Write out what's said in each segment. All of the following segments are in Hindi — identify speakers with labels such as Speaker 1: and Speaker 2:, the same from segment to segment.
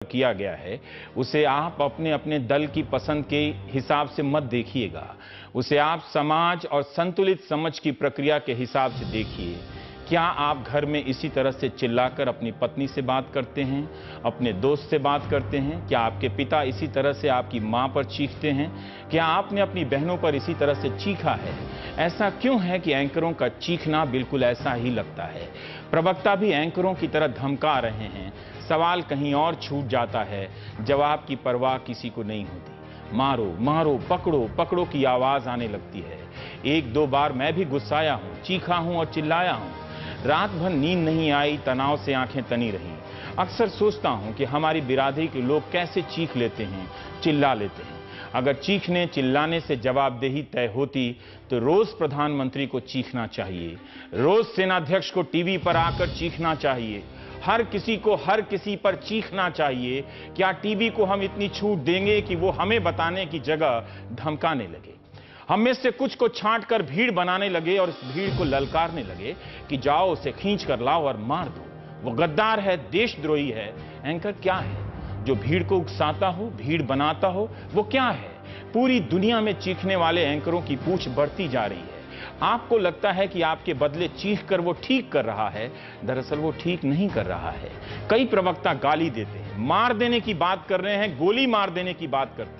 Speaker 1: किया गया है उसे आप अपने अपने दल की पसंद के हिसाब से मत देखिएगा। उसे आप समाज और संतुलित समझ की प्रक्रिया के हिसाब से देखिए। क्या आप घर में इसी तरह से चिल्लाकर अपनी पत्नी से बात करते हैं, अपने दोस्त से बात करते हैं? क्या आपके पिता इसी तरह से आपकी मां पर चीखते हैं? क्या आपने अपनी बहनों पर इसी तरह से चीखा है? ऐसा क्यों है कि एंकरों का चीखना बिल्कुल ऐसा ही लगता है? प्रवक्ता भी एंकरों की तरह धमका रहे हैं, सवाल कहीं और छूट जाता है, जवाब की परवाह किसी को नहीं होती। मारो मारो पकड़ो पकड़ो की आवाज आने लगती है। एक दो बार मैं भी गुस्साया हूं, चीखा हूं और चिल्लाया हूं। रात भर नींद नहीं आई, तनाव से आंखें तनी रही। अक्सर सोचता हूं कि हमारी बिरादरी के लोग कैसे चीख लेते हैं, चिल्ला लेते हैं। अगर चीखने चिल्लाने से जवाबदेही तय होती तो रोज प्रधानमंत्री को चीखना चाहिए, रोज सेनाध्यक्ष को टीवी पर आकर चीखना चाहिए, हर किसी को हर किसी पर चीखना चाहिए। क्या टीवी को हम इतनी छूट देंगे कि वो हमें बताने की जगह धमकाने लगे, हम में से कुछ को छांट कर भीड़ बनाने लगे और इस भीड़ को ललकारने लगे कि जाओ उसे खींच कर लाओ और मार दो, वो गद्दार है, देशद्रोही है। एंकर क्या है जो भीड़ को उकसाता हो, भीड़ बनाता हो? वो क्या है? पूरी दुनिया में चीखने वाले एंकरों की पूछ बढ़ती जा रही है। आपको लगता है कि आपके बदले चीख कर वो ठीक कर रहा है, दरअसल वो ठीक नहीं कर रहा है। कई प्रवक्ता गाली देते हैं, मार देने की बात कर रहे हैं, गोली मार देने की बात करते हैं।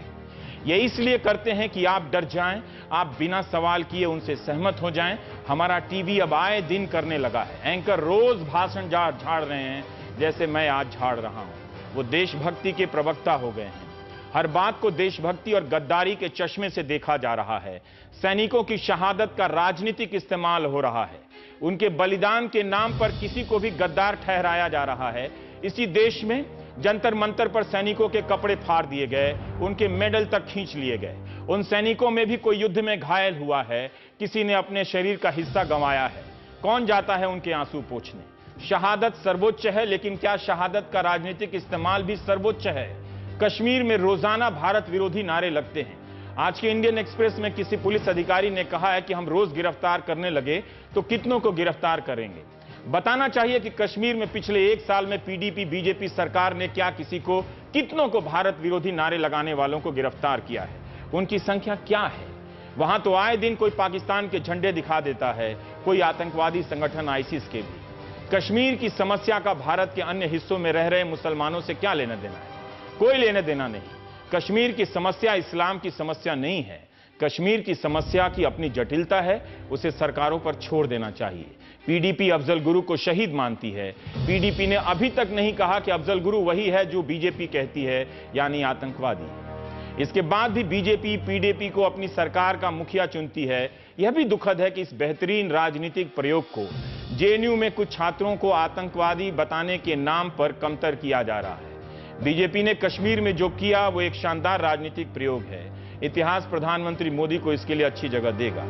Speaker 1: ये इसलिए करते हैं कि आप डर जाएं, आप बिना सवाल किए उनसे सहमत हो जाएं। हमारा टीवी अब आए दिन करने लगा है। एंकर रोज भाषण झाड़ रहे हैं, जैसे मैं आज झाड़ रहा हूं। वो देशभक्ति के प्रवक्ता हो गए हैं। हर बात को देशभक्ति और गद्दारी के चश्मे से देखा जा रहा है। सैनिकों की शहादत का राजनीतिक इस्तेमाल हो रहा है। उनके बलिदान के नाम पर किसी को भी गद्दार ठहराया जा रहा है। इसी देश में जंतर मंतर पर सैनिकों के कपड़े फाड़ दिए गए, उनके मेडल तक खींच लिए गए। उन सैनिकों में भी कोई युद्ध में घायल हुआ है, किसी ने अपने शरीर का हिस्सा गंवाया है। कौन जाता है उनके आंसू पोंछने? शहादत सर्वोच्च है, लेकिन क्या शहादत का राजनीतिक इस्तेमाल भी सर्वोच्च है? कश्मीर में रोजाना भारत विरोधी नारे लगते हैं। आज के इंडियन एक्सप्रेस में किसी पुलिस अधिकारी ने कहा है कि हम रोज गिरफ्तार करने लगे तो कितनों को गिरफ्तार करेंगे। बताना चाहिए कि कश्मीर में पिछले एक साल में पीडीपी बीजेपी सरकार ने क्या कितनों को भारत विरोधी नारे लगाने वालों को गिरफ्तार किया है, उनकी संख्या क्या है। वहां तो आए दिन कोई पाकिस्तान के झंडे दिखा देता है, कोई आतंकवादी संगठन आईसिस के भी। कश्मीर की समस्या का भारत के अन्य हिस्सों में रह रहे मुसलमानों से क्या लेना देना है? कोई लेना देना नहीं। कश्मीर की समस्या इस्लाम की समस्या नहीं है। कश्मीर की समस्या की अपनी जटिलता है, उसे सरकारों पर छोड़ देना चाहिए। पीडीपी अफजल गुरु को शहीद मानती है। पीडीपी ने अभी तक नहीं कहा कि अफजल गुरु वही है जो बीजेपी कहती है, यानी आतंकवादी। इसके बाद भी बीजेपी पीडीपी को अपनी सरकार का मुखिया चुनती है। यह भी दुखद है कि इस बेहतरीन राजनीतिक प्रयोग को जेएनयू में कुछ छात्रों को आतंकवादी बताने के नाम पर कमतर किया जा रहा है। बीजेपी ने कश्मीर में जो किया वो एक शानदार राजनीतिक प्रयोग है। इतिहास प्रधानमंत्री मोदी को इसके लिए अच्छी जगह देगा।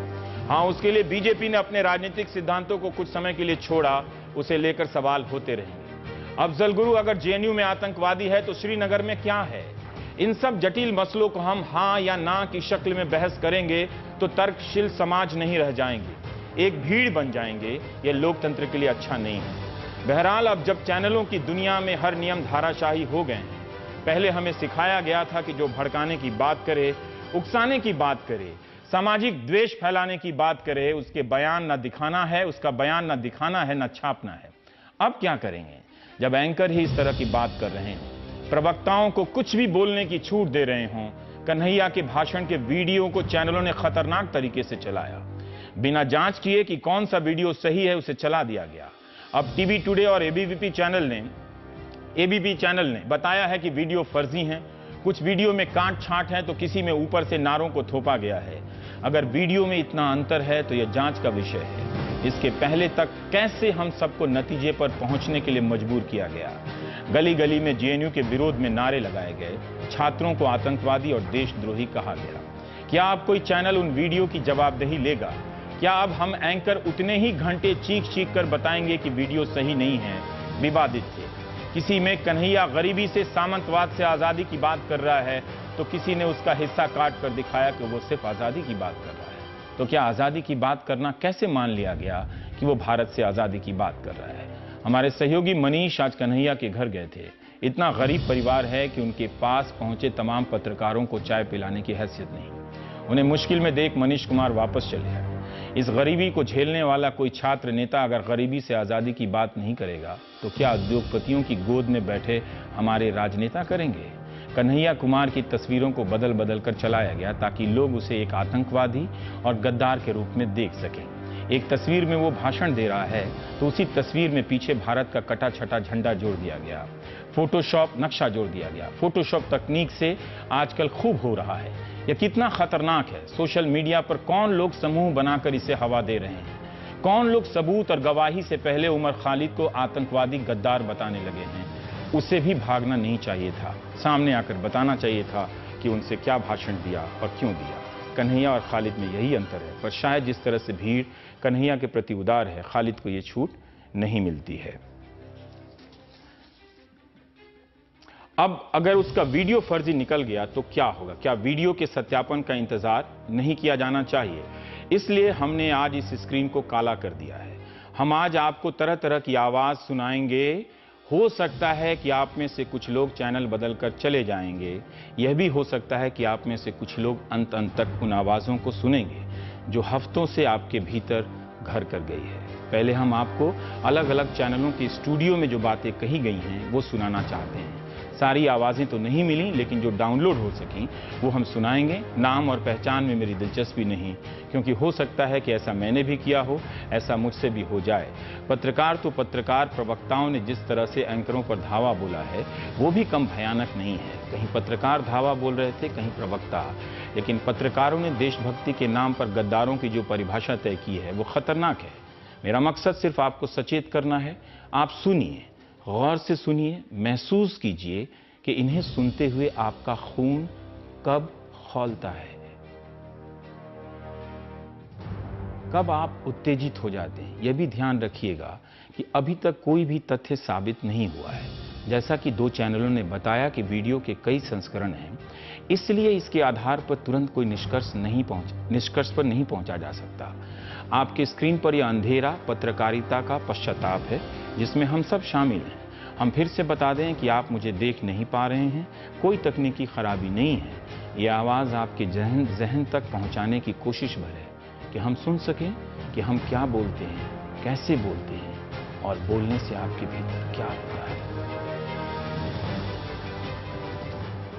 Speaker 1: हां, उसके लिए बीजेपी ने अपने राजनीतिक सिद्धांतों को कुछ समय के लिए छोड़ा, उसे लेकर सवाल होते रहेंगे। अफजल गुरु अगर जेएनयू में आतंकवादी है तो श्रीनगर में क्या है? इन सब जटिल मसलों को हम हां या ना की शक्ल में बहस करेंगे तो तर्कशील समाज नहीं रह जाएंगे, एक भीड़ बन जाएंगे। यह लोकतंत्र के लिए अच्छा नहीं है। बहरहाल अब जब चैनलों की दुनिया में हर नियम धाराशाही हो गए हैं, पहले हमें सिखाया गया था कि जो भड़काने की बात करे, उकसाने की बात करे, सामाजिक द्वेष फैलाने की बात करे, उसके बयान न दिखाना है, उसका बयान न दिखाना है, न छापना है। अब क्या करेंगे जब एंकर ही इस तरह की बात कर रहे हों, प्रवक्ताओं को कुछ भी बोलने की छूट दे रहे हों? कन्हैया के भाषण के वीडियो को चैनलों ने खतरनाक तरीके से चलाया, बिना जांच किए कि कौन सा वीडियो सही है उसे चला दिया गया। अब टीवी टुडे और एबीपी चैनल ने बताया है कि वीडियो फर्जी हैं, कुछ वीडियो में काट छांट है तो किसी में ऊपर से नारों को थोपा गया है। अगर वीडियो में इतना अंतर है तो यह जांच का विषय है। इसके पहले तक कैसे हम सबको नतीजे पर पहुंचने के लिए मजबूर किया गया? गली गली में जेएनयू के विरोध में नारे लगाए गए, छात्रों को आतंकवादी और देशद्रोही कहा गया। क्या अब कोई चैनल उन वीडियो की जवाबदेही लेगा? क्या अब हम एंकर उतने ही घंटे चीख कर बताएंगे कि वीडियो सही नहीं है, विवादित थे? किसी में कन्हैया गरीबी से सामंतवाद से आजादी की बात कर रहा है तो किसी ने उसका हिस्सा काट कर दिखाया कि वो सिर्फ आजादी की बात कर रहा है। तो क्या आजादी की बात करना कैसे मान लिया गया कि वो भारत से आजादी की बात कर रहा है? हमारे सहयोगी मनीष आज कन्हैया के घर गए थे। इतना गरीब परिवार है कि उनके पास पहुंचे तमाम पत्रकारों को चाय पिलाने की हैसियत नहीं। उन्हें मुश्किल में देख मनीष कुमार वापस चले आए। इस गरीबी को झेलने वाला कोई छात्र नेता अगर गरीबी से आज़ादी की बात नहीं करेगा तो क्या उद्योगपतियों की गोद में बैठे हमारे राजनेता करेंगे? कन्हैया कुमार की तस्वीरों को बदल बदल कर चलाया गया ताकि लोग उसे एक आतंकवादी और गद्दार के रूप में देख सकें। एक तस्वीर में वो भाषण दे रहा है तो उसी तस्वीर में पीछे भारत का कटा छटा झंडा जोड़ दिया गया, फोटोशॉप नक्शा जोड़ दिया गया। फोटोशॉप तकनीक से आजकल खूब हो रहा है। यह कितना खतरनाक है। सोशल मीडिया पर कौन लोग समूह बनाकर इसे हवा दे रहे हैं? कौन लोग सबूत और गवाही से पहले उमर खालिद को आतंकवादी गद्दार बताने लगे हैं? उसे भी भागना नहीं चाहिए था, सामने आकर बताना चाहिए था कि उनसे क्या भाषण दिया और क्यों दिया। कन्हैया और खालिद में यही अंतर है, पर शायद जिस तरह से भीड़ कन्हैया के प्रति उदार है, खालिद को यह छूट नहीं मिलती है। अब अगर उसका वीडियो फर्जी निकल गया तो क्या होगा? क्या वीडियो के सत्यापन का इंतजार नहीं किया जाना चाहिए? इसलिए हमने आज इस स्क्रीन को काला कर दिया है। हम आज आपको तरह तरह की आवाज सुनाएंगे। हो सकता है कि आप में से कुछ लोग चैनल बदलकर चले जाएंगे। यह भी हो सकता है कि आप में से कुछ लोग अंत तक उन आवाज़ों को सुनेंगे जो हफ्तों से आपके भीतर घर कर गई है। पहले हम आपको अलग अलग चैनलों के स्टूडियो में जो बातें कही गई हैं वो सुनाना चाहते हैं। सारी आवाज़ें तो नहीं मिली, लेकिन जो डाउनलोड हो सकी वो हम सुनाएंगे। नाम और पहचान में मेरी दिलचस्पी नहीं, क्योंकि हो सकता है कि ऐसा मैंने भी किया हो, ऐसा मुझसे भी हो जाए। पत्रकार तो पत्रकार, प्रवक्ताओं ने जिस तरह से एंकरों पर धावा बोला है वो भी कम भयानक नहीं है। कहीं पत्रकार धावा बोल रहे थे, कहीं प्रवक्ता। लेकिन पत्रकारों ने देशभक्ति के नाम पर गद्दारों की जो परिभाषा तय की है वो खतरनाक है। मेरा मकसद सिर्फ आपको सचेत करना है। आप सुनिए, गौर से सुनिए, महसूस कीजिए कि इन्हें सुनते हुए आपका खून कब खौलता है, कब आप उत्तेजित हो जाते हैं। यह भी ध्यान रखिएगा कि अभी तक कोई भी तथ्य साबित नहीं हुआ है। जैसा कि 2 चैनलों ने बताया कि वीडियो के कई संस्करण हैं, इसलिए इसके आधार पर तुरंत कोई निष्कर्ष पर नहीं पहुंचा जा सकता। आपके स्क्रीन पर यह अंधेरा पत्रकारिता का पश्चाताप है जिसमें हम सब शामिल हैं। हम फिर से बता दें कि आप मुझे देख नहीं पा रहे हैं, कोई तकनीकी खराबी नहीं है। यह आवाज़ आपके जहन तक पहुंचाने की कोशिश भर है कि हम सुन सकें कि हम क्या बोलते हैं, कैसे बोलते हैं और बोलने से आपके भीतर क्या होता है।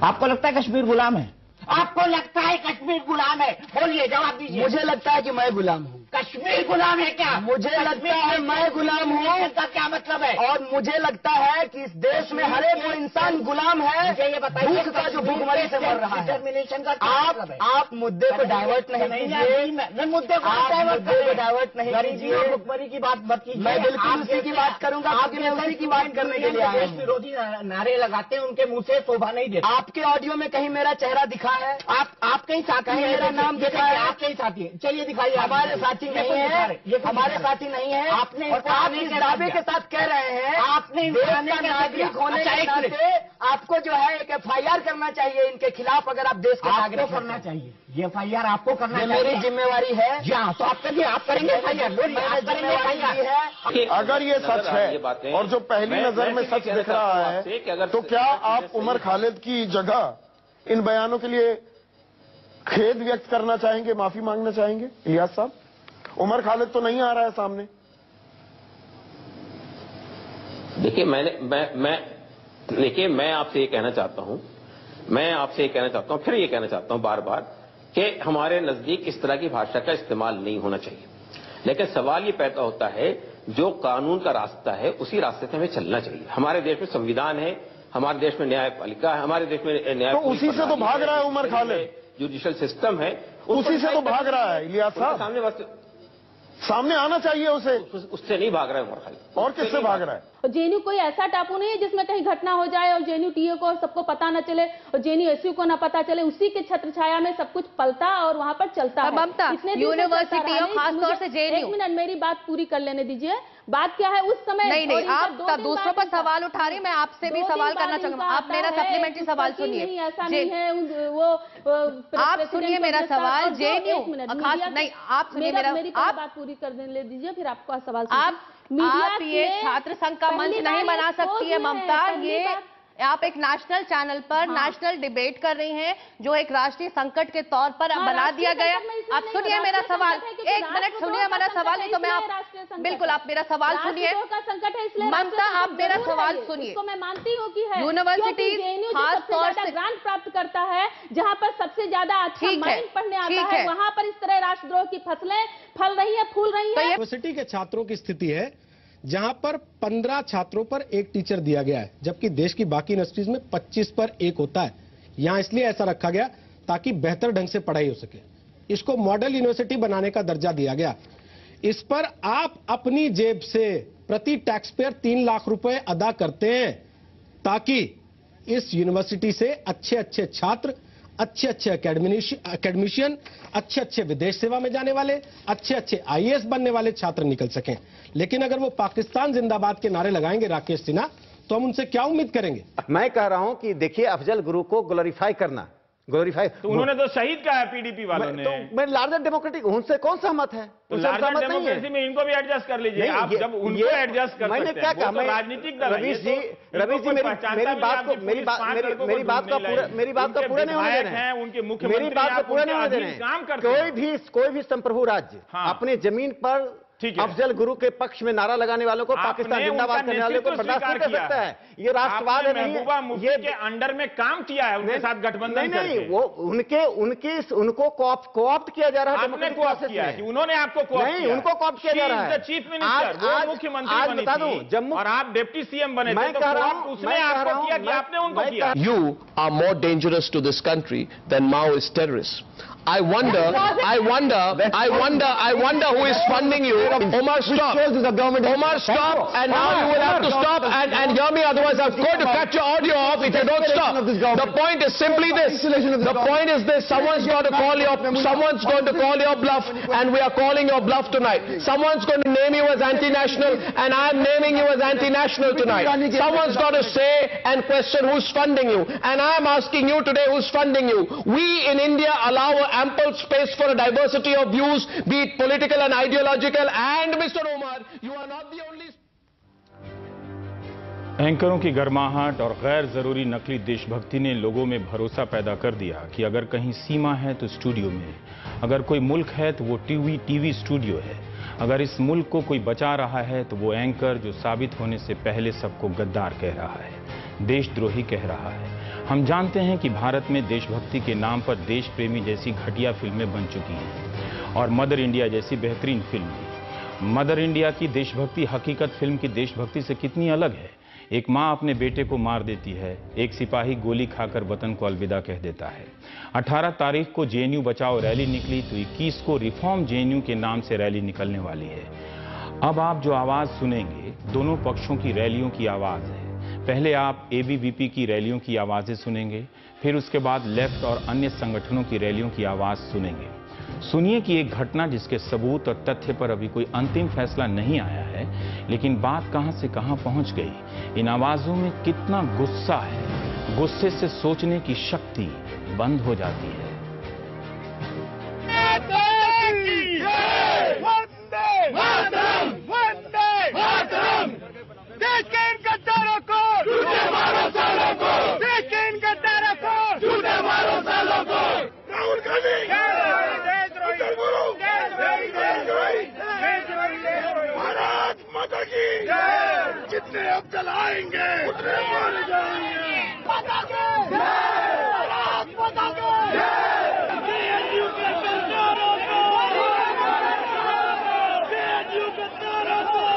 Speaker 2: आपको लगता है कश्मीर गुलाम है? आपको लगता है कश्मीर गुलाम है? बोलिए, जवाब दीजिए।
Speaker 3: मुझे लगता है कि मैं गुलाम हूँ।
Speaker 2: कश्मीर गुलाम है क्या?
Speaker 3: मुझे लगता है मैं गुलाम हूँ।
Speaker 2: इसका क्या मतलब है?
Speaker 3: और मुझे लगता है कि इस देश में हर एक वो इंसान गुलाम है।
Speaker 2: मुझे ये बताइए,
Speaker 3: भूख का जो भूखमरी से मर रहा है।
Speaker 2: डिटर्मिनेशन का क्या मतलब है?
Speaker 3: आप मुद्दे को डाइवर्ट नहीं कीजिए।
Speaker 2: मैं मुद्दे को
Speaker 3: डाइवर्ट नहीं कीजिए।
Speaker 2: भूखमरी की बात मत कीजिए।
Speaker 3: मैं बिल्कुल उसी की बात करूंगा, क्योंकि मैं उसी की बात करने के लिए आया हूँ।
Speaker 2: विरोधी नारे लगाते हैं, उनके मुंह से शोभा नहीं देते।
Speaker 3: आपके ऑडियो में कहीं मेरा चेहरा दिखा है?
Speaker 2: आपके ही साथी
Speaker 3: कहीं मेरा नाम दिखा है?
Speaker 2: आपके ही साथी है। चलिए दिखाइए।
Speaker 3: हमारे साथी नहीं है, हमारे साथी नहीं है।
Speaker 2: आपने
Speaker 3: और आप इस दावे के साथ कह रहे हैं
Speaker 2: आपने
Speaker 3: देश का नागरिक होने के नाते आपको जो है एक FIR करना चाहिए इनके खिलाफ। अगर आप देश के नागरिक
Speaker 2: करना चाहिए, ये FIR आपको करना चाहिए।
Speaker 3: मेरी जिम्मेवारी है।
Speaker 2: जी हाँ, तो आप करिए, आप करेंगे FIR।
Speaker 3: है।
Speaker 4: अगर ये सच है और जो पहली नजर में सच दिख रहा है, तो क्या आप उमर खालिद की जगह इन बयानों के लिए खेद व्यक्त करना चाहेंगे, माफी मांगना चाहेंगे? इलियास साहब, उमर खालिद तो नहीं आ रहा है सामने।
Speaker 5: देखिए, मैं आपसे ये कहना चाहता हूं, फिर ये कहना चाहता हूं बार बार कि हमारे नजदीक इस तरह की भाषा का इस्तेमाल नहीं होना चाहिए। लेकिन सवाल ये पैदा होता है, जो कानून का रास्ता है उसी रास्ते से हमें चलना चाहिए। हमारे देश में संविधान है, हमारे देश में न्यायपालिका है, हमारे देश में न्याय,
Speaker 4: तो उसी से तो भाग रहा है उमर खालिद।
Speaker 5: जुडिशियल सिस्टम है,
Speaker 4: उसी से तो भाग रहा है। इलियास साहब, सामने आना चाहिए उसे।
Speaker 5: उससे नहीं भाग रहा है उमर खालिद।
Speaker 4: और किससे भाग रहा है?
Speaker 6: जेएनयू कोई ऐसा टापू नहीं है जिसमें कहीं घटना हो जाए और जेएनयू टीए को सबको पता न चले और जेएनयू एसयू को न पता चले। उसी के छत्र छाया में सब कुछ पलता और वहां पर चलता है।
Speaker 7: ममता, यूनिवर्सिटी और खासतौर से जेएनयू।
Speaker 6: 1 मिनट, मेरी बात पूरी कर लेने दीजिए। बात क्या है उस समय?
Speaker 7: नहीं, आप दूसरों पर सवाल उठा रही, मैं आपसे भी सवाल करना चाहूंगा। आप मेरा सप्लीमेंट्री सवाल सुनिए।
Speaker 6: ऐसा नहीं है वो
Speaker 7: आप सुनिए मेरा सवाल। जेएनयू नहीं, आप सुनिए
Speaker 6: मेरी बात पूरी कर देने दीजिए, फिर आपका सवाल।
Speaker 7: आप ये छात्र संघ का मंच नहीं बना सकती है ममता। ये आप एक नेशनल चैनल पर नेशनल डिबेट कर रही हैं जो एक राष्ट्रीय संकट के तौर पर बना दिया गया। आप सुनिए मेरा सवाल, एक मिनट सुनिए हमारा सवाल, नहीं तो मैं आप बिल्कुल आप मेरा सवाल सुनिए। ममता आप मेरा सवाल सुनिए।
Speaker 6: मैं मानती हूँ कि है
Speaker 7: यूनिवर्सिटी खास तौर से
Speaker 6: ग्रांट प्राप्त करता है, जहाँ पर सबसे ज्यादा अच्छा माइंड पढ़ने आता है, वहाँ पर इस तरह राष्ट्रद्रोह की फसलें फल रही है, फूल रही है।
Speaker 8: यूनिवर्सिटी के छात्रों की स्थिति है जहां पर 15 छात्रों पर एक टीचर दिया गया है, जबकि देश की बाकी यूनिवर्सिटीज में 25 पर 1 होता है। यहां इसलिए ऐसा रखा गया ताकि बेहतर ढंग से पढ़ाई हो सके। इसको मॉडल यूनिवर्सिटी बनाने का दर्जा दिया गया। इस पर आप अपनी जेब से प्रति टैक्स पेयर 3 लाख रुपए अदा करते हैं ताकि इस यूनिवर्सिटी से अच्छे अच्छे छात्र, अच्छे अच्छे एकेडमिशियन, अच्छे अच्छे विदेश सेवा में जाने वाले, अच्छे अच्छे आईएएस बनने वाले छात्र निकल सकें। लेकिन अगर वो पाकिस्तान जिंदाबाद के नारे लगाएंगे राकेश सिन्हा, तो हम उनसे क्या उम्मीद करेंगे?
Speaker 9: मैं कह रहा हूं कि देखिए, अफजल गुरु को ग्लोरीफाई करना,
Speaker 1: तो उन्होंने तो शहीद कहा है पीडीपी वालों ने।
Speaker 9: तो मैं लार्जर डेमोक्रेटिक, उनसे कौन सहमत है?
Speaker 1: तो लार्जर डेमोक्रेसी में इनको भी एडजस्ट कर लीजिए। आप जब उनको एडजस्ट कर
Speaker 9: मैंने
Speaker 1: सकते
Speaker 9: क्या
Speaker 1: हैं,
Speaker 9: कहा?
Speaker 1: वो तो राजनीतिक दल है।
Speaker 9: रवीश जी मेरी बात का पूरा नहीं होने दे रहे हैं।
Speaker 1: उनके मुख्यमंत्री
Speaker 9: मेरी बात को पूरा नहीं होने दे रहे हैं। कोई भी संप्रभु राज्य अपने जमीन पर अफजल गुरु के पक्ष में नारा लगाने वालों को, पाकिस्तान जिंदाबाद करने वालों को बर्दाश्त नहीं कर सकता है। ये राष्ट्रवाद नहीं है।
Speaker 1: ये के अंडर में काम किया है, उनके साथ गठबंधन
Speaker 9: नहीं, वो उनको कोऑप्ट किया जा रहा है।
Speaker 1: आपने कोऑप्ट किया है कि उन्होंने आपको कोऑप्ट किया?
Speaker 9: नहीं, उनको कोऑप्ट किया जा रहा है।
Speaker 1: चीफ मिनिस्टर, वो मुख्यमंत्री बनी थी जम्मू, और आप डिप्टी सीएम बने थे।
Speaker 9: मैं कह रहा हूं,
Speaker 1: उसने आपको किया कि आपने उनको किया?
Speaker 10: You are more dangerous to this country than Maoist terrorists. I wonder who is funding you. Omar, stop. Omar, stop. And now you will have to stop and hear me. Otherwise, I'm going to cut your audio off if you don't stop. The point is simply this. The point is this. Someone's going to call your bluff, and we are calling your bluff tonight. Someone's going to name you as anti-national, and I'm naming you as anti-national tonight. Someone's got to say and question who's funding you, and I'm asking you today who's funding you. We in India allow ample space for a diversity of views, be it political and ideological, and Mr. Omar, you are not the only...
Speaker 1: एंकरों की गर्माहट और गैर जरूरी नकली देशभक्ति ने लोगों में भरोसा पैदा कर दिया कि अगर कहीं सीमा है तो स्टूडियो में, अगर कोई मुल्क है तो वो टीवी स्टूडियो है, अगर इस मुल्क को कोई बचा रहा है तो वो एंकर जो साबित होने से पहले सबको गद्दार कह रहा है, देशद्रोही कह रहा है। हम जानते हैं कि भारत में देशभक्ति के नाम पर देश प्रेमी जैसी घटिया फिल्में बन चुकी हैं और मदर इंडिया जैसी बेहतरीन फिल्म भी। मदर इंडिया की देशभक्ति हकीकत फिल्म की देशभक्ति से कितनी अलग है। एक मां अपने बेटे को मार देती है, एक सिपाही गोली खाकर वतन को अलविदा कह देता है। 18 तारीख को जेएनयू बचाओ रैली निकली तो 21 को रिफॉर्म जेएनयू के नाम से रैली निकलने वाली है। अब आप जो आवाज सुनेंगे दोनों पक्षों की रैलियों की आवाज है। पहले आप एबीवीपी की रैलियों की आवाजें सुनेंगे, फिर उसके बाद लेफ्ट और अन्य संगठनों की रैलियों की आवाज सुनेंगे। सुनिए कि एक घटना जिसके सबूत और तथ्य पर अभी कोई अंतिम फैसला नहीं आया है, लेकिन बात कहां से कहां पहुंच गई। इन आवाजों में कितना गुस्सा है, गुस्से से सोचने की शक्ति बंद हो जाती है।
Speaker 11: देश के इन गद्दारों को झूठे मारो सालों को, देश के इन गद्दारों को झूठे मारो सालों को। राहुल गांधी भारत माता की जितने अब जलाएंगे उतने मारे जाएंगे। माता के भारत माता के जेएनयू के गद्दारों को, जेएनयू के गद्दारों को।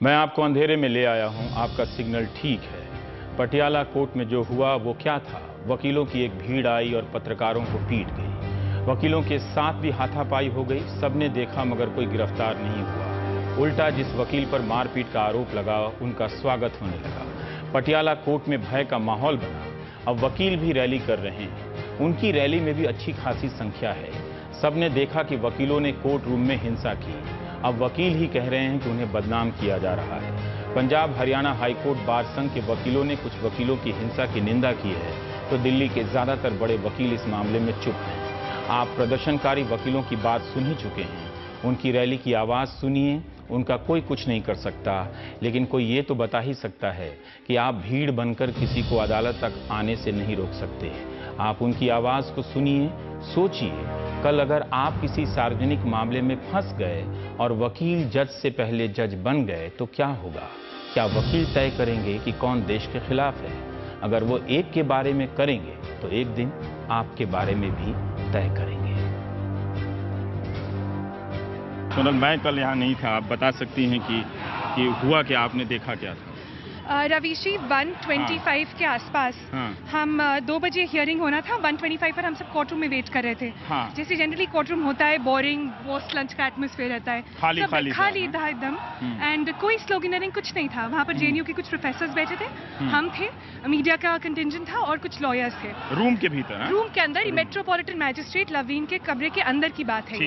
Speaker 1: मैं आपको अंधेरे में ले आया हूं, आपका सिग्नल ठीक है। पटियाला कोर्ट में जो हुआ वो क्या था? वकीलों की एक भीड़ आई और पत्रकारों को पीट गई। वकीलों के साथ भी हाथापाई हो गई। सबने देखा मगर कोई गिरफ्तार नहीं हुआ। उल्टा जिस वकील पर मारपीट का आरोप लगा उनका स्वागत होने लगा। पटियाला कोर्ट में भय का माहौल बना। अब वकील भी रैली कर रहे हैं। उनकी रैली में भी अच्छी खासी संख्या है। सबने देखा कि वकीलों ने कोर्ट रूम में हिंसा की। अब वकील ही कह रहे हैं कि उन्हें बदनाम किया जा रहा है। पंजाब हरियाणा हाईकोर्ट बार संघ के वकीलों ने कुछ वकीलों की हिंसा की निंदा की है, तो दिल्ली के ज्यादातर बड़े वकील इस मामले में चुप हैं। आप प्रदर्शनकारी वकीलों की बात सुन ही चुके हैं। उनकी रैली की आवाज सुनिए। उनका कोई कुछ नहीं कर सकता, लेकिन कोई ये तो बता ही सकता है कि आप भीड़ बनकर किसी को अदालत तक आने से नहीं रोक सकते। आप उनकी आवाज को सुनिए, सोचिए, कल अगर आप किसी सार्वजनिक मामले में फंस गए और वकील जज से पहले जज बन गए तो क्या होगा? क्या वकील तय करेंगे कि कौन देश के खिलाफ है? अगर वो एक के बारे में करेंगे तो एक दिन आपके बारे में भी तय करेंगे। सोनल, मैं कल यहाँ नहीं था, आप बता सकती हैं कि हुआ क्या, आपने देखा क्या था?
Speaker 12: रवीशी 1:25 के आसपास हम 2 बजे हियरिंग होना था। 1:25 पर हम सब कोर्ट रूम में वेट कर रहे थे। जैसे जनरली कोर्ट रूम होता है, बोरिंग पोस्ट लंच का एटमॉस्फेयर रहता है, खाली था एकदम। एंड कोई स्लोगनरिंग कुछ नहीं था। वहाँ पर जेएनयू के कुछ प्रोफेसर्स बैठे थे, हम थे, मीडिया का कंटिंजेंट था और कुछ लॉयर्स थे।
Speaker 1: रूम के भीतर?
Speaker 12: रूम के अंदर, मेट्रोपॉलिटन मैजिस्ट्रेट लवीन के कमरे के अंदर की बात है।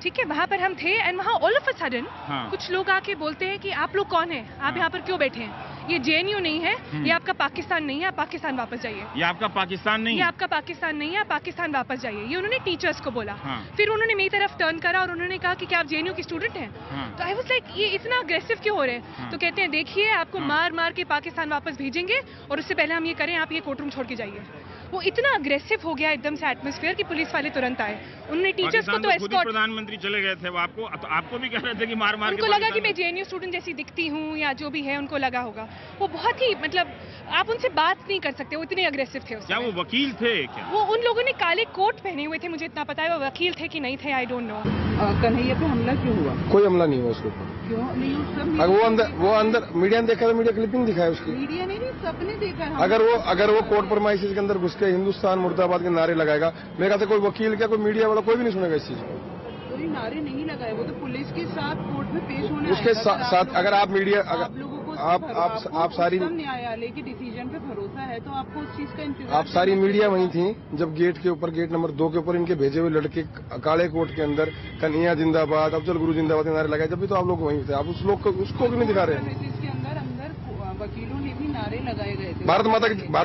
Speaker 12: ठीक है, वहाँ पर हम थे एंड वहाँ ऑल ऑफ अ सडन कुछ लोग आके बोलते हैं कि आप लोग कौन है, आप यहाँ पर क्यों बैठे हैं? ये जेएनयू नहीं है, ये आपका पाकिस्तान नहीं है, आप पाकिस्तान वापस जाइए।
Speaker 1: ये आपका पाकिस्तान नहीं है?
Speaker 12: ये आपका पाकिस्तान नहीं है, आप पाकिस्तान वापस जाइए। ये उन्होंने टीचर्स को बोला। फिर उन्होंने मेरी तरफ टर्न करा और उन्होंने कहा कि क्या आप जेएनयू के स्टूडेंट हैं? तो आई वाज लाइक, ये इतना अग्रेसिव क्यों हो रहे हैं? तो कहते हैं देखिए, आपको मार मार के पाकिस्तान वापस भेजेंगे और उससे पहले हम ये करें, आप ये कोर्ट रूम छोड़ के जाइए। वो इतना अग्रेसिव हो गया एकदम से एटमॉस्फेयर कि पुलिस वाले तुरंत आए। उन्होंने टीचर्स को तो एस्कॉर्ट,
Speaker 1: प्रधानमंत्री चले गए थे, वो आपको भी कह रहे थे कि मार मार के
Speaker 12: उनको लगा कि मैं जेएनयू स्टूडेंट जैसी दिखती हूँ या जो भी है, उनको लगा होगा। वो बहुत ही, मतलब आप उनसे बात नहीं कर सकते, वो इतने अग्रेसिव थे।
Speaker 1: क्या वो वकील थे क्या?
Speaker 12: वो उन लोगों ने काले कोट पहने हुए थे, मुझे इतना पता है। वो वकील थे कि नहीं थे, आई डोंट नो।
Speaker 13: कन्हैया पे हमला क्यों हुआ?
Speaker 4: कोई हमला नहीं हुआ उसके ऊपर।
Speaker 13: क्यों नहीं?
Speaker 4: वो अंदर मीडिया ने देखा था, मीडिया क्लिपिंग दिखाया उसकी।
Speaker 13: मीडिया नहीं, सबने देखा।
Speaker 4: अगर वो कोर्ट परमाइसिस के अंदर घुस के हिंदुस्तान मुर्दाबाद के नारे लगाएगा, मेरे ख्याल से कोई वकील क्या, कोई मीडिया वाला कोई भी नहीं सुनेगा इस चीज को।
Speaker 13: कोई नारे नहीं लगाए, वो तो पुलिस के साथ कोर्ट में पेश होने
Speaker 4: उसके साथ अगर आप मीडिया, आप सारी
Speaker 13: न्यायालय के डिसीजन पे भरोसा है तो आपको उस चीज का इंतजार।
Speaker 4: आप सारी मीडिया वहीं थी जब गेट के ऊपर, गेट नंबर 2 के ऊपर इनके भेजे हुए लड़के काले कोट के अंदर कन्हैया जिंदाबाद, अफजल गुरु जिंदाबाद के नारे लगाए, जब भी तो आप लोग वहीं थे। आप उस लोग को, उसको भी नहीं दिखा रहे।
Speaker 13: इसके अंदर वकीलों ने भी नारे लगाए गए थे।
Speaker 4: भारत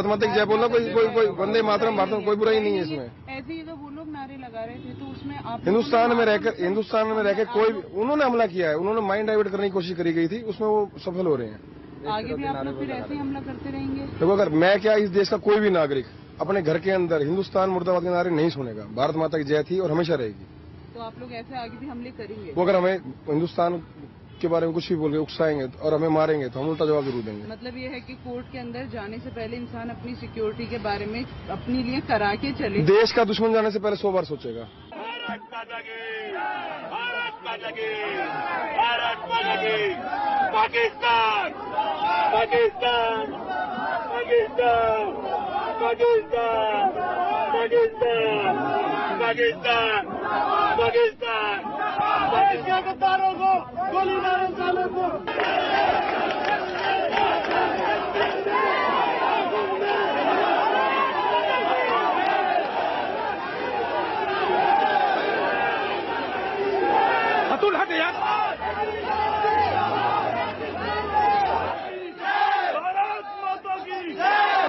Speaker 4: माता की जय बोलना, कोई वंदे मातरम, भारत में कोई बुराई नहीं है इसमें।
Speaker 13: ऐसे ही वो लोग नारे लगा रहे थे, तो उसमें आप
Speaker 4: हिंदुस्तान में रहकर कोई, उन्होंने हमला किया है, उन्होंने माइंड डाइवर्ट करने की कोशिश करी गई थी, उसमें वो सफल हो रहे हैं।
Speaker 13: आगे भी आप लोग फिर ऐसे ही हमला करते रहेंगे?
Speaker 4: देखो, अगर मैं क्या, इस देश का कोई भी नागरिक अपने घर के अंदर हिंदुस्तान मुर्दाबाद के नारे नहीं सुनेगा। भारत माता की जय थी और हमेशा रहेगी।
Speaker 13: तो आप लोग ऐसे आगे भी हमले करेंगे?
Speaker 4: वो अगर हमें हिंदुस्तान के बारे में कुछ भी बोल के उकसाएंगे और हमें मारेंगे तो हम उल्टा जवाब जरूर देंगे।
Speaker 13: मतलब ये है कि कोर्ट के अंदर जाने से पहले इंसान अपनी सिक्योरिटी के बारे में अपने लिए करा के चले।
Speaker 4: देश का दुश्मन जाने से पहले 100 बार सोचेगा।
Speaker 11: पाकिस्तान, पाकिस्तान, पाकिस्तान, पाकिस्तान, पाकिस्तान, पाकिस्तान, पाकिस्तान, पाकिस्तान के तारों को गोली मारो, सालों को। अतुल हट यार।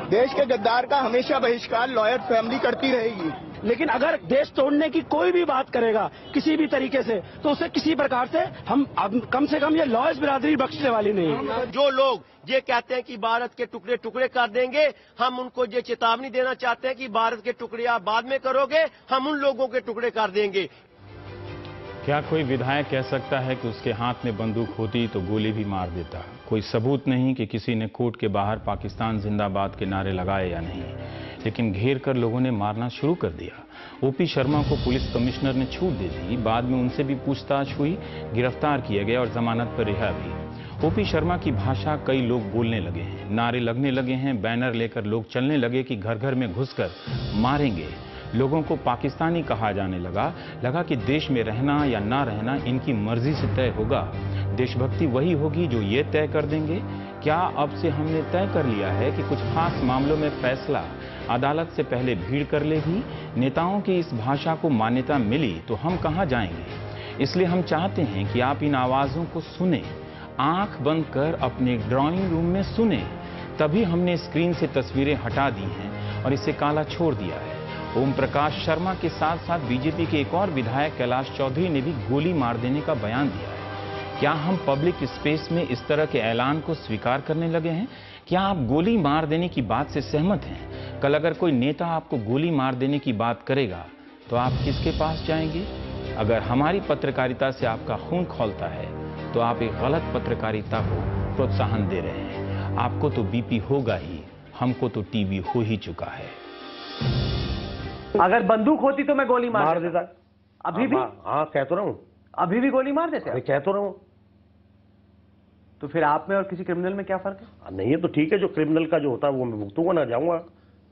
Speaker 3: देश के गद्दार का हमेशा बहिष्कार लॉयर फैमिली करती रहेगी, लेकिन अगर देश तोड़ने की कोई भी बात करेगा किसी भी तरीके से, तो उसे किसी प्रकार से हम कम से कम ये लॉयर्स बिरादरी बख्शने वाली नहीं है।
Speaker 14: जो लोग ये कहते हैं कि भारत के टुकड़े टुकड़े कर देंगे, हम उनको ये चेतावनी देना चाहते हैं कि भारत के टुकड़े आप बाद में करोगे, हम उन लोगों के टुकड़े कर देंगे।
Speaker 1: क्या कोई विधायक कह सकता है कि उसके हाथ में बंदूक होती तो गोली भी मार देता? कोई सबूत नहीं कि किसी ने कोर्ट के बाहर पाकिस्तान जिंदाबाद के नारे लगाए या नहीं, लेकिन घेर कर लोगों ने मारना शुरू कर दिया। ओपी शर्मा को पुलिस कमिश्नर ने छूट दे दी। बाद में उनसे भी पूछताछ हुई, गिरफ्तार किया गया और जमानत पर रिहा भी। ओपी शर्मा की भाषा कई लोग बोलने लगे हैं, नारे लगने लगे हैं, बैनर लेकर लोग चलने लगे कि घर घर में घुसकर मारेंगे। लोगों को पाकिस्तानी कहा जाने लगा कि देश में रहना या ना रहना इनकी मर्जी से तय होगा। देशभक्ति वही होगी जो ये तय कर देंगे। क्या अब से हमने तय कर लिया है कि कुछ खास मामलों में फैसला अदालत से पहले भीड़ कर लेगी? नेताओं की इस भाषा को मान्यता मिली तो हम कहां जाएंगे? इसलिए हम चाहते हैं कि आप इन आवाजों को सुने, आंख बंद कर अपने ड्राइंग रूम में सुने। तभी हमने स्क्रीन से तस्वीरें हटा दी हैं और इसे काला छोड़ दिया है। ओम प्रकाश शर्मा के साथ साथ बीजेपी के एक और विधायक कैलाश चौधरी ने भी गोली मार देने का बयान दिया है। क्या हम पब्लिक स्पेस में इस तरह के ऐलान को स्वीकार करने लगे हैं? क्या आप गोली मार देने की बात से सहमत हैं? कल अगर कोई नेता आपको गोली मार देने की बात करेगा तो आप किसके पास जाएंगे? अगर हमारी पत्रकारिता से आपका खून खौलता है तो आप एक गलत पत्रकारिता को प्रोत्साहन दे रहे हैं। आपको तो बीपी होगा ही, हमको तो टीबी हो ही चुका है।
Speaker 15: अगर बंदूक होती तो मैं गोली मार देता। अभी भी?
Speaker 16: हाँ, कह तो रहा हूँ।
Speaker 15: अभी भी गोली मार देते?
Speaker 16: कह तो रहा हूँ।
Speaker 15: तो फिर आप में और किसी क्रिमिनल में क्या फर्क है?
Speaker 16: नहीं है तो ठीक है, जो क्रिमिनल का जो होता है वो मैं भुगतूंगा, ना जाऊंगा,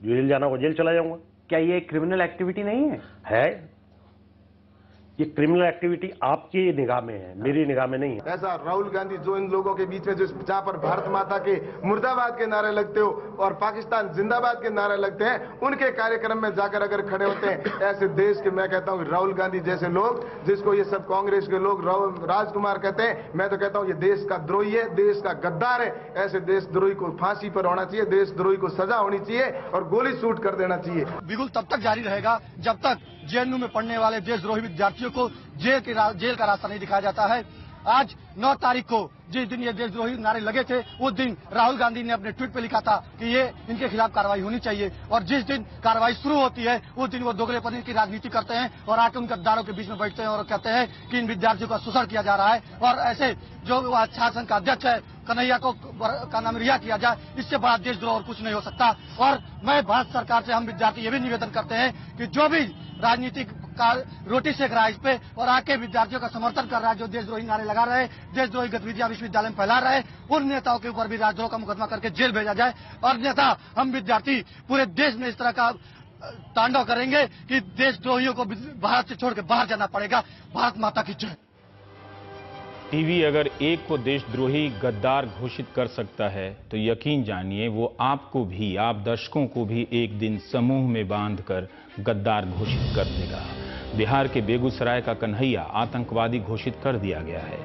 Speaker 16: जेल जाना हो जेल चला जाऊंगा।
Speaker 15: क्या ये क्रिमिनल एक्टिविटी नहीं है?
Speaker 16: ये क्रिमिनल एक्टिविटी आपकी निगाह में है, मेरी निगाह में नहीं है।
Speaker 4: ऐसा राहुल गांधी जो इन लोगों के बीच में जो जहां पर भारत माता के मुर्दाबाद के नारे लगते हो और पाकिस्तान जिंदाबाद के नारे लगते हैं, उनके कार्यक्रम में जाकर अगर खड़े होते हैं, ऐसे देश के, मैं कहता हूं राहुल गांधी जैसे लोग, जिसको ये सब कांग्रेस के लोग राजकुमार कहते हैं, मैं तो कहता हूं ये देश का द्रोही है, देश का गद्दार है। ऐसे देशद्रोही को फांसी पर होना चाहिए, देशद्रोही को सजा होनी चाहिए और गोली शूट कर देना चाहिए।
Speaker 3: बिल्कुल तब तक जारी रहेगा जब तक जेएनयू में पढ़ने वाले देशद्रोही विद्यार्थियों को जेल का रास्ता नहीं दिखाया जाता है। आज 9 तारीख को जिस दिन ये देशद्रोही नारे लगे थे, उस दिन राहुल गांधी ने अपने ट्वीट पे लिखा था कि ये इनके खिलाफ कार्रवाई होनी चाहिए, और जिस दिन कार्रवाई शुरू होती है उस दिन वो दोगलेपनी की राजनीति करते हैं और आके उन गद्दारों के बीच में बैठते हैं और कहते हैं कि इन विद्यार्थियों का शोषण किया जा रहा है, और ऐसे जो छात्र संघ का अध्यक्ष है कन्हैया को का नाम रिहा किया जाए। इससे बड़ा देशद्रोह और कुछ नहीं हो सकता। और मैं भारत सरकार से, हम विद्यार्थी ये भी निवेदन करते हैं कि जो भी राजनीतिक का रोटी सेक रहा है इस पे और आके विद्यार्थियों का समर्थन कर रहा है, जो देशद्रोही नारे लगा रहे हैं, देशद्रोही गतिविधियां विश्वविद्यालय में फैला रहे हैं, उन नेताओं के ऊपर भी राजद्रोह का मुकदमा करके जेल भेजा जाए। और अन्यथा हम विद्यार्थी पूरे देश में इस तरह का तांडव करेंगे कि देशद्रोहियों को भारत से छोड़ के बाहर जाना पड़ेगा। भारत माता की जय।
Speaker 1: टीवी अगर एक को देशद्रोही गद्दार घोषित कर सकता है तो यकीन जानिए वो आपको भी, आप दर्शकों को भी एक दिन समूह में बांधकर गद्दार घोषित कर देगा। बिहार के बेगूसराय का कन्हैया आतंकवादी घोषित कर दिया गया है।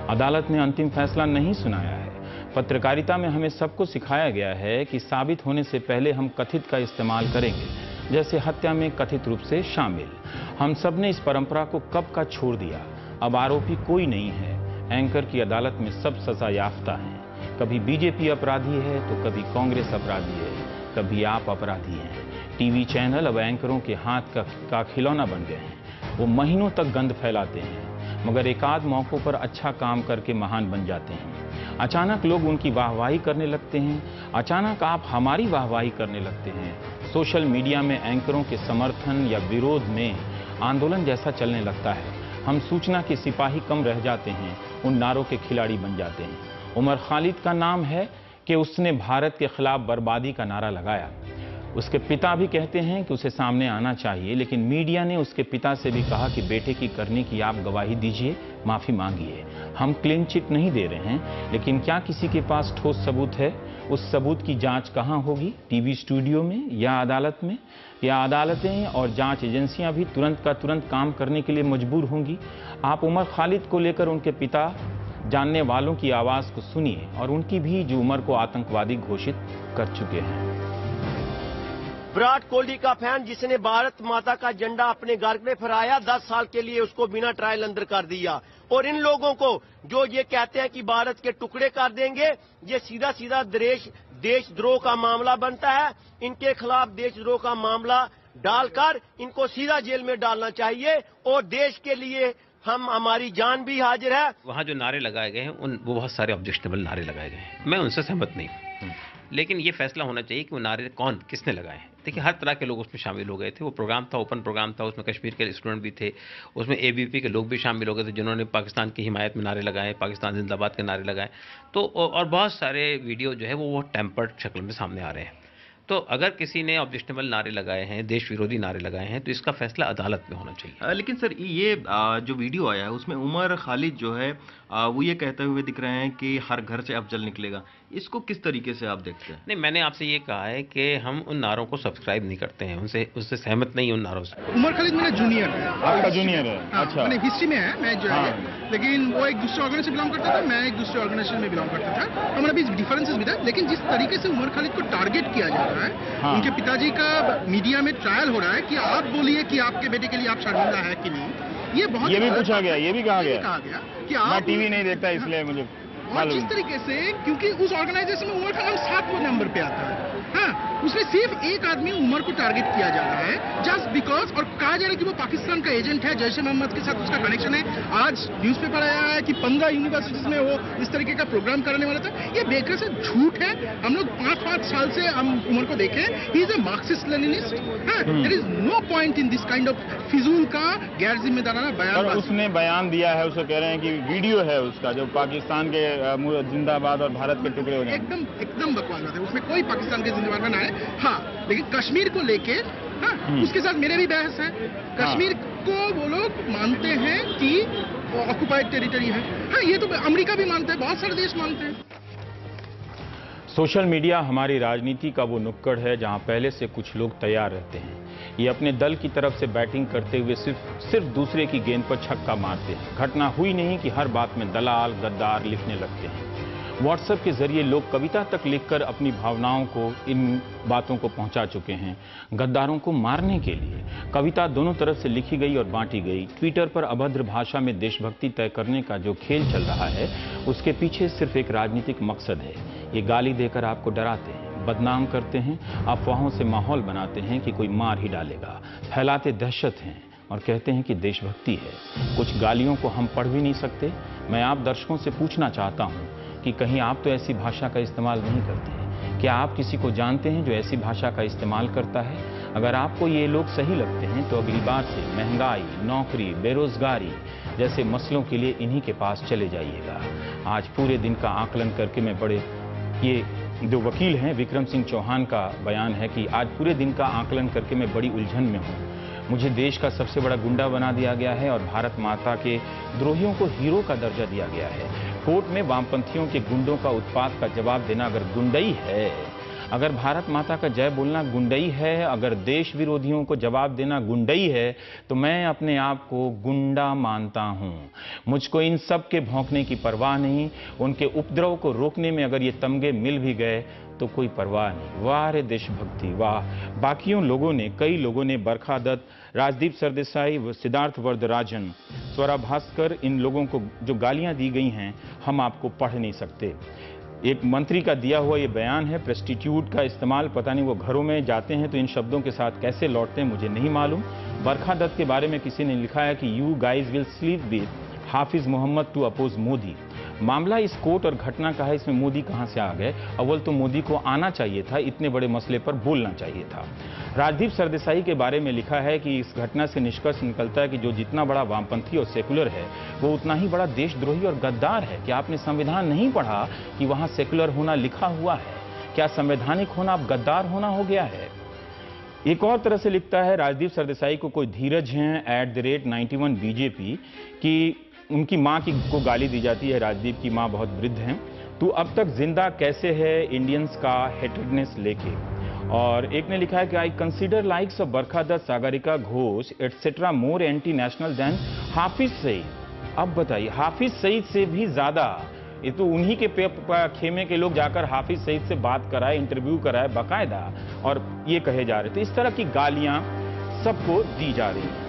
Speaker 1: अदालत ने अंतिम फैसला नहीं सुनाया है। पत्रकारिता में हमें सबको सिखाया गया है कि साबित होने से पहले हम कथित का इस्तेमाल करेंगे, जैसे हत्या में कथित रूप से शामिल। हम सब ने इस परंपरा को कब का छोड़ दिया। अब आरोपी कोई नहीं है। एंकर की अदालत में सब सजा याफ्ता हैं। कभी बीजेपी अपराधी है तो कभी कांग्रेस अपराधी है, कभी आप अपराधी हैं। टीवी चैनल अब एंकरों के हाथ का खिलौना बन गए हैं। वो महीनों तक गंद फैलाते हैं मगर एकाध मौकों पर अच्छा काम करके महान बन जाते हैं। अचानक लोग उनकी वाहवाही करने लगते हैं, अचानक आप हमारी वाहवाही करने लगते हैं। सोशल मीडिया में एंकरों के समर्थन या विरोध में आंदोलन जैसा चलने लगता है। हम सूचना के सिपाही कम रह जाते हैं, उन नारों के खिलाड़ी बन जाते हैं। उमर खालिद का नाम है कि उसने भारत के खिलाफ बर्बादी का नारा लगाया। उसके पिता भी कहते हैं कि उसे सामने आना चाहिए, लेकिन मीडिया ने उसके पिता से भी कहा कि बेटे की करने की आप गवाही दीजिए, माफी मांगिए। हम क्लीन चिट नहीं दे रहे हैं, लेकिन क्या किसी के पास ठोस सबूत है? उस सबूत की जांच कहां होगी? टीवी स्टूडियो में या अदालत में? या अदालतें और जांच एजेंसियां भी तुरंत का तुरंत काम करने के लिए मजबूर होंगी? आप उमर खालिद को लेकर उनके पिता, जानने वालों की आवाज को सुनिए और उनकी भी, जो उमर को आतंकवादी घोषित कर चुके हैं।
Speaker 14: विराट कोहली का फैन जिसने भारत माता का झंडा अपने घर में फहराया, 10 साल के लिए उसको बिना ट्रायल अंदर कर दिया। और इन लोगों को जो ये कहते हैं कि भारत के टुकड़े कर देंगे, ये सीधा सीधा देशद्रोह का मामला बनता है। इनके खिलाफ देशद्रोह का मामला डालकर इनको सीधा जेल में डालना चाहिए। और देश के लिए हमारी जान भी हाजिर है।
Speaker 5: वहाँ जो नारे लगाए गए हैं वो बहुत सारे ऑब्जेक्शनेबल नारे लगाए गए हैं, मैं उनसे सहमत नहीं हूँ। लेकिन ये फैसला होना चाहिए कि वो नारे किसने लगाए हैं। देखिए हर तरह के लोग उसमें शामिल हो गए थे। वो प्रोग्राम था, ओपन प्रोग्राम था, उसमें कश्मीर के स्टूडेंट भी थे, उसमें ABP के लोग भी शामिल हो गए थे जिन्होंने पाकिस्तान की हिमायत में नारे लगाए, पाकिस्तान जिंदाबाद के नारे लगाए। तो और बहुत सारे वीडियो जो है वो टेम्पर्ड शक्ल में सामने आ रहे हैं। तो अगर किसी ने ऑब्जेक्शनेबल नारे लगाए हैं, देश विरोधी नारे लगाए हैं, तो इसका फैसला अदालत में होना चाहिए।
Speaker 17: लेकिन सर ये जो वीडियो आया है उसमें उमर खालिद जो है वो ये कहते हुए दिख रहे हैं कि हर घर से अफजल निकलेगा। इसको किस तरीके से आप देखते हैं?
Speaker 5: नहीं, मैंने आपसे ये कहा है कि हम उन नारों को सब्सक्राइब नहीं करते हैं, उससे सहमत नहीं उन नारों से।
Speaker 18: उमर खालिद मेरा जूनियर है।
Speaker 19: आपका जूनियर है? अच्छा।
Speaker 18: मैंने हिस्ट्री में है, मैं जो है, लेकिन वो एक दूसरे ऑर्गेनाइजेशन बिलोंग करता था, मैं एक दूसरे ऑर्गेनाइजेशन में बिलोंग करता था। हमारा भी डिफरेंसेस भी था, लेकिन जिस तरीके से उमर खालिद को टारगेट किया जा रहा है, उनके पिताजी का मीडिया में ट्रायल हो रहा है कि आप बोलिए कि आपके बेटे के लिए आप शर्मिंदा है कि नहीं, ये बहुत
Speaker 19: ये भी पूछा गया, ये भी कहा गया
Speaker 18: कि आप,
Speaker 19: मैं टीवी नहीं देखता इसलिए मुझे
Speaker 18: और जिस तरीके से, क्योंकि उस ऑर्गेनाइजेशन में उमर का नाम 7वें नंबर पे आता है, हाँ, उसमें सिर्फ एक आदमी उमर को टारगेट किया जा रहा है जस्ट बिकॉज, और कहा जा रहा है कि वो पाकिस्तान का एजेंट है, जैश ए मोहम्मद के साथ उसका कनेक्शन है। आज न्यूज़पेपर आया है कि 15 यूनिवर्सिटीज में वो इस तरीके का प्रोग्राम कराने वाला था। ये बेकार से झूठ है। हम लोग 5-5 साल से हम उमर को देखे, he is a Marxist Leninist. There is no point in this kind of फिजूल का गैर जिम्मेदाराना बयान।
Speaker 19: उसने बयान दिया है, उसे कह रहे हैं कि वीडियो है उसका जो पाकिस्तान के जिंदाबाद और भारत के टुकड़े हो जाए।
Speaker 18: एकदम बकवास बात है, उसमें कोई पाकिस्तान के जिंदाबाद में ना है। हाँ, लेकिन कश्मीर को लेके, हाँ, उसके साथ मेरे भी बहस है। कश्मीर को वो लोग मानते हैं कि ऑक्युपाइड टेरिटरी है। हाँ, ये तो अमेरिका भी मानता है, बहुत सारे देश मानते हैं।
Speaker 1: सोशल मीडिया हमारी राजनीति का वो नुक्कड़ है जहां पहले से कुछ लोग तैयार रहते हैं। ये अपने दल की तरफ से बैटिंग करते हुए सिर्फ दूसरे की गेंद पर छक्का मारते हैं। घटना हुई नहीं कि हर बात में दलाल गद्दार लिखने लगते हैं। व्हाट्सएप के जरिए लोग कविता तक लिखकर अपनी भावनाओं को, इन बातों को पहुंचा चुके हैं गद्दारों को मारने के लिए। कविता दोनों तरफ से लिखी गई और बांटी गई। ट्विटर पर अभद्र भाषा में देशभक्ति तय करने का जो खेल चल रहा है, उसके पीछे सिर्फ एक राजनीतिक मकसद है। ये गाली देकर आपको डराते हैं, बदनाम करते हैं, अफवाहों से माहौल बनाते हैं कि कोई मार ही डालेगा, फैलाते दहशत हैं और कहते हैं कि देशभक्ति है। कुछ गालियों को हम पढ़ भी नहीं सकते। मैं आप दर्शकों से पूछना चाहता हूं कि कहीं आप तो ऐसी भाषा का इस्तेमाल नहीं करते हैं? क्या आप किसी को जानते हैं जो ऐसी भाषा का इस्तेमाल करता है? अगर आपको ये लोग सही लगते हैं तो अगली बार से महंगाई, नौकरी, बेरोजगारी जैसे मसलों के लिए इन्हीं के पास चले जाइएगा। आज पूरे दिन का आकलन करके मैं ये जो वकील हैं विक्रम सिंह चौहान का बयान है कि आज पूरे दिन का आकलन करके मैं बड़ी उलझन में हूँ। मुझे देश का सबसे बड़ा गुंडा बना दिया गया है और भारत माता के द्रोहियों को हीरो का दर्जा दिया गया है। कोर्ट में वामपंथियों के गुंडों का उत्पात का जवाब देना अगर गुंडई है, अगर भारत माता का जय बोलना गुंडई है, अगर देश विरोधियों को जवाब देना गुंडई है, तो मैं अपने आप को गुंडा मानता हूं। मुझको इन सब के भौंकने की परवाह नहीं। उनके उपद्रव को रोकने में अगर ये तमगे मिल भी गए तो कोई परवाह नहीं। वाह रे देशभक्ति वाह। बाकियों लोगों ने, कई लोगों ने, बरखा दत्त, राजदीप सरदेसाई, सिद्धार्थ वरदराजन, स्वरा भास्कर, इन लोगों को जो गालियां दी गई हैं हम आपको पढ़ नहीं सकते। एक मंत्री का दिया हुआ ये बयान है, प्रेस्टिट्यूट का इस्तेमाल, पता नहीं वो घरों में जाते हैं तो इन शब्दों के साथ कैसे लौटते हैं मुझे नहीं मालूम। बरखा दत्त के बारे में किसी ने लिखा है कि you guys will sleep with Hafiz Mohammad to oppose Modi. मामला इस कोर्ट और घटना का है, इसमें मोदी कहां से आ गए? अव्वल तो मोदी को आना चाहिए था, इतने बड़े मसले पर बोलना चाहिए था। राजदीप सरदेसाई के बारे में लिखा है कि इस घटना से निष्कर्ष निकलता है कि जो जितना बड़ा वामपंथी और सेकुलर है वो उतना ही बड़ा देशद्रोही और गद्दार है। क्या आपने संविधान नहीं पढ़ा कि वहां सेकुलर होना लिखा हुआ है? क्या संवैधानिक होना अब गद्दार होना हो गया है? एक और तरह से लिखता है राजदीप सरदेसाई को कोई धीरज हैं @91 बीजेपी की उनकी मां को गाली दी जाती है। राजदीप की मां बहुत वृद्ध हैं। तू अब तक जिंदा कैसे है इंडियंस का हेटेडनेस लेके। और एक ने लिखा है कि I consider likes of Barkha Dutt, Sagarika Ghosh etcetera more anti national than Hafiz Saeed. अब बताइए, हाफिज सईद से भी ज्यादा, ये तो उन्हीं के खेमे के लोग जाकर हाफिज सईद से बात कराए, इंटरव्यू कराए बाकायदा, और ये कहे जा रहे थे। इस तरह की गालियां सबको दी जा रही हैं।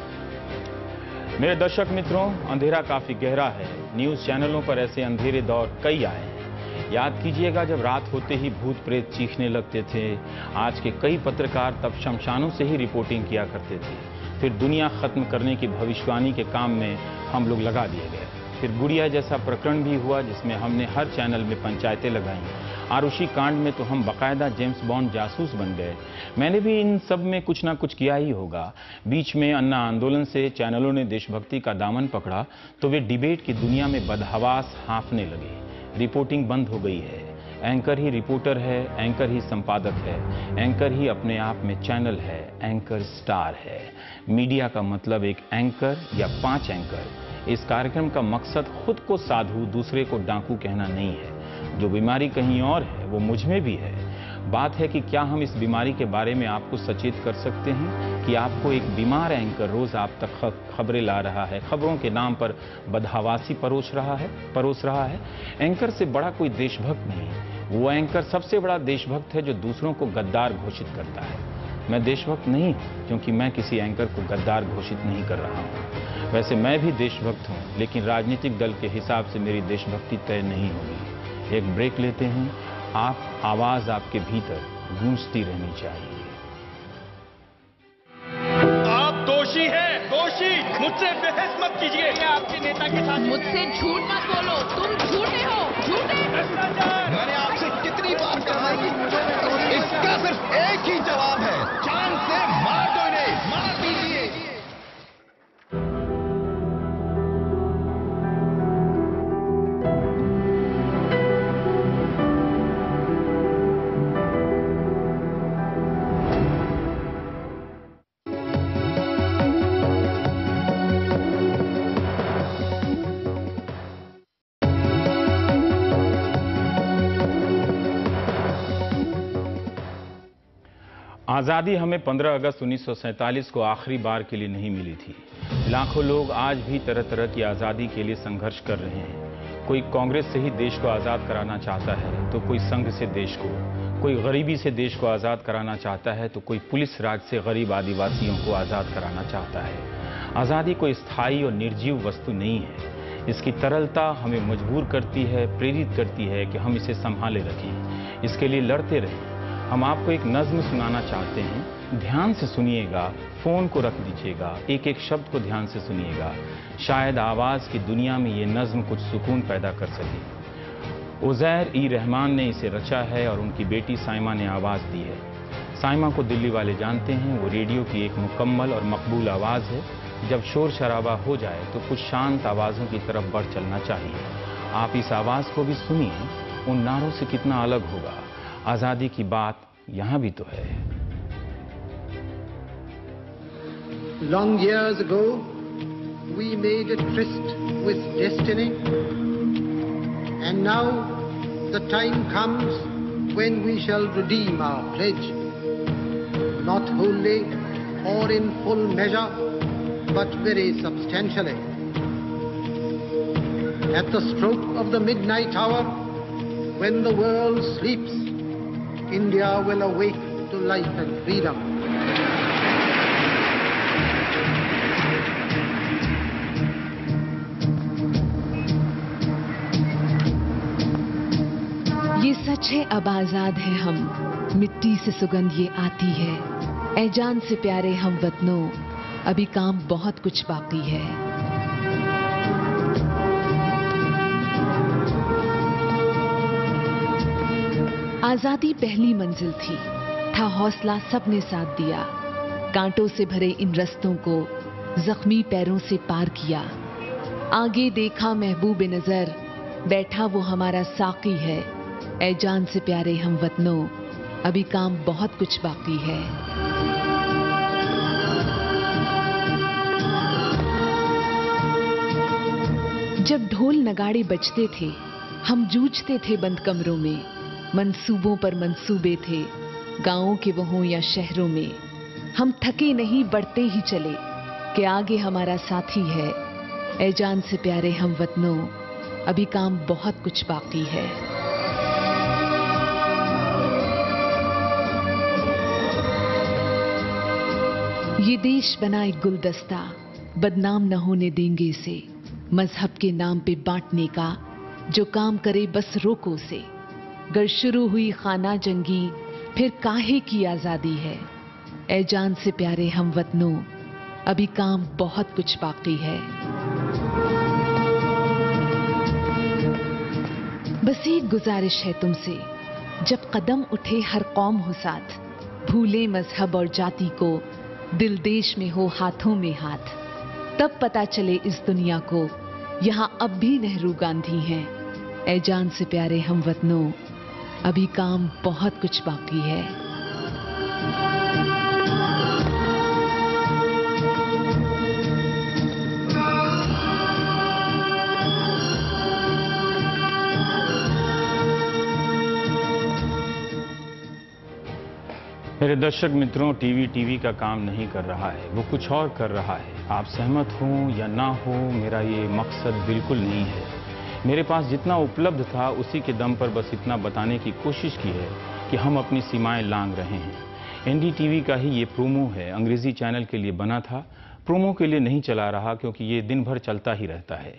Speaker 1: मेरे दर्शक मित्रों, अंधेरा काफी गहरा है। न्यूज चैनलों पर ऐसे अंधेरे दौर कई आए हैं। याद कीजिएगा जब रात होते ही भूत प्रेत चीखने लगते थे। आज के कई पत्रकार तब शमशानों से ही रिपोर्टिंग किया करते थे। फिर दुनिया खत्म करने की भविष्यवाणी के काम में हम लोग लगा दिए गए। फिर गुड़िया जैसा प्रकरण भी हुआ जिसमें हमने हर चैनल में पंचायतें लगाई। आरुषि कांड में तो हम बाकायदा जेम्स बॉन्ड जासूस बन गए। मैंने भी इन सब में कुछ ना कुछ किया ही होगा। बीच में अन्ना आंदोलन से चैनलों ने देशभक्ति का दामन पकड़ा तो वे डिबेट की दुनिया में बदहवास हाँफने लगे। रिपोर्टिंग बंद हो गई है। एंकर ही रिपोर्टर है, एंकर ही संपादक है, एंकर ही अपने आप में चैनल है, एंकर स्टार है। मीडिया का मतलब एक एंकर या 5 एंकर। इस कार्यक्रम का मकसद खुद को साधु, दूसरे को डाकू कहना नहीं है। जो बीमारी कहीं और है वो मुझ में भी है। बात है कि क्या हम इस बीमारी के बारे में आपको सचेत कर सकते हैं कि आपको एक बीमार एंकर रोज आप तक खबरें ला रहा है, खबरों के नाम पर बदहवासी परोस रहा है। एंकर से बड़ा कोई देशभक्त नहीं। वो एंकर सबसे बड़ा देशभक्त है जो दूसरों को गद्दार घोषित करता है। मैं देशभक्त नहीं हूं क्योंकि मैं किसी एंकर को गद्दार घोषित नहीं कर रहा हूं। वैसे मैं भी देशभक्त हूं, लेकिन राजनीतिक दल के हिसाब से मेरी देशभक्ति तय नहीं होगी। एक ब्रेक लेते हैं। आवाज आपके भीतर गूंजती रहनी चाहिए।
Speaker 11: आप दोषी हैं, दोषी। मुझसे बहस मत कीजिए। आपके नेता के साथ
Speaker 20: मुझसे झूठ मत बोलो। तुम झूठे हो, झूठे।
Speaker 11: मैंने आपसे कितनी बार कहा है कि इसका सिर्फ एक ही जवाब है, जान से मार दो इन्हें, मार दीजिए।
Speaker 1: आज़ादी हमें 15 अगस्त 1947 को आखिरी बार के लिए नहीं मिली थी। लाखों लोग आज भी तरह तरह की आज़ादी के लिए संघर्ष कर रहे हैं। कोई कांग्रेस से ही देश को आज़ाद कराना चाहता है तो कोई संघ से देश को, कोई गरीबी से देश को आज़ाद कराना चाहता है तो कोई पुलिस राज से गरीब आदिवासियों को आज़ाद कराना चाहता है। आज़ादी कोई स्थायी और निर्जीव वस्तु नहीं है। इसकी तरलता हमें मजबूर करती है, प्रेरित करती है कि हम इसे संभाले रखें, इसके लिए लड़ते रहें। हम आपको एक नज्म सुनाना चाहते हैं, ध्यान से सुनिएगा। फोन को रख दीजिएगा, एक एक शब्द को ध्यान से सुनिएगा। शायद आवाज की दुनिया में ये नज्म कुछ सुकून पैदा कर सके। उज़ैर ई रहमान ने इसे रचा है और उनकी बेटी साइमा ने आवाज दी है। साइमा को दिल्ली वाले जानते हैं, वो रेडियो की एक मुकम्मल और मकबूल आवाज है। जब शोर शराबा हो जाए तो कुछ शांत आवाजों की तरफ बढ़ चलना चाहिए। आप इस आवाज को भी सुनिए, उन नारों से कितना अलग होगा। आजादी की बात यहां भी तो है।
Speaker 21: Long years ago, we made a tryst with destiny, and now the time comes when we shall redeem our pledge, not wholly or in full measure, but very substantially. At the stroke of the midnight hour, when the world sleeps, India will awake to life and freedom.
Speaker 20: ये सच है, अब आजाद है हम, मिट्टी से सुगंध ये आती है। ऐ जान से प्यारे हम वतनों, अभी काम बहुत कुछ बाकी है। आजादी पहली मंजिल थी, था हौसला सबने साथ दिया। कांटों से भरे इन रस्तों को जख्मी पैरों से पार किया। आगे देखा महबूब नजर, बैठा वो हमारा साकी है। ऐ जान से प्यारे हम वतनों, अभी काम बहुत कुछ बाकी है। जब ढोल नगाड़े बजते थे, हम जूझते थे बंद कमरों में। मंसूबों पर मंसूबे थे, गांवों के वो हों या शहरों में। हम थके नहीं, बढ़ते ही चले कि आगे हमारा साथी है। ऐ जान से प्यारे हम वतनों, अभी काम बहुत कुछ बाकी है। ये देश बना एक गुलदस्ता, बदनाम न होने देंगे इसे। मजहब के नाम पे बांटने का जो काम करे बस रोको से। गर शुरू हुई खाना जंगी, फिर काहे की आजादी है। ऐ जान से प्यारे हम वतनों, अभी काम बहुत कुछ बाकी है। बस एक गुजारिश है तुमसे, जब कदम उठे हर कौम हो साथ, भूले मजहब और जाति को, दिल देश में हो हाथों में हाथ, तब पता चले इस दुनिया को यहाँ अब भी नेहरू गांधी हैं। ऐ जान से प्यारे हमवतनों, अभी काम बहुत कुछ बाकी है।
Speaker 1: मेरे दर्शक मित्रों, टीवी का काम नहीं कर रहा है, वो कुछ और कर रहा है। आप सहमत हो या ना हो, मेरा ये मकसद बिल्कुल नहीं है। मेरे पास जितना उपलब्ध था उसी के दम पर बस इतना बताने की कोशिश की है कि हम अपनी सीमाएं लांघ रहे हैं। एनडीटीवी का ही ये प्रोमो है, अंग्रेजी चैनल के लिए बना था, प्रोमो के लिए नहीं चला रहा क्योंकि ये दिन भर चलता ही रहता है।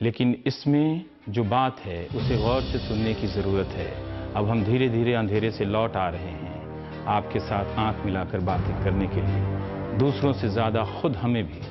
Speaker 1: लेकिन इसमें जो बात है उसे गौर से सुनने की ज़रूरत है। अब हम धीरे धीरे अंधेरे से लौट आ रहे हैं, आपके साथ आंख मिलाकर बातें करने के लिए, दूसरों से ज़्यादा खुद हमें भी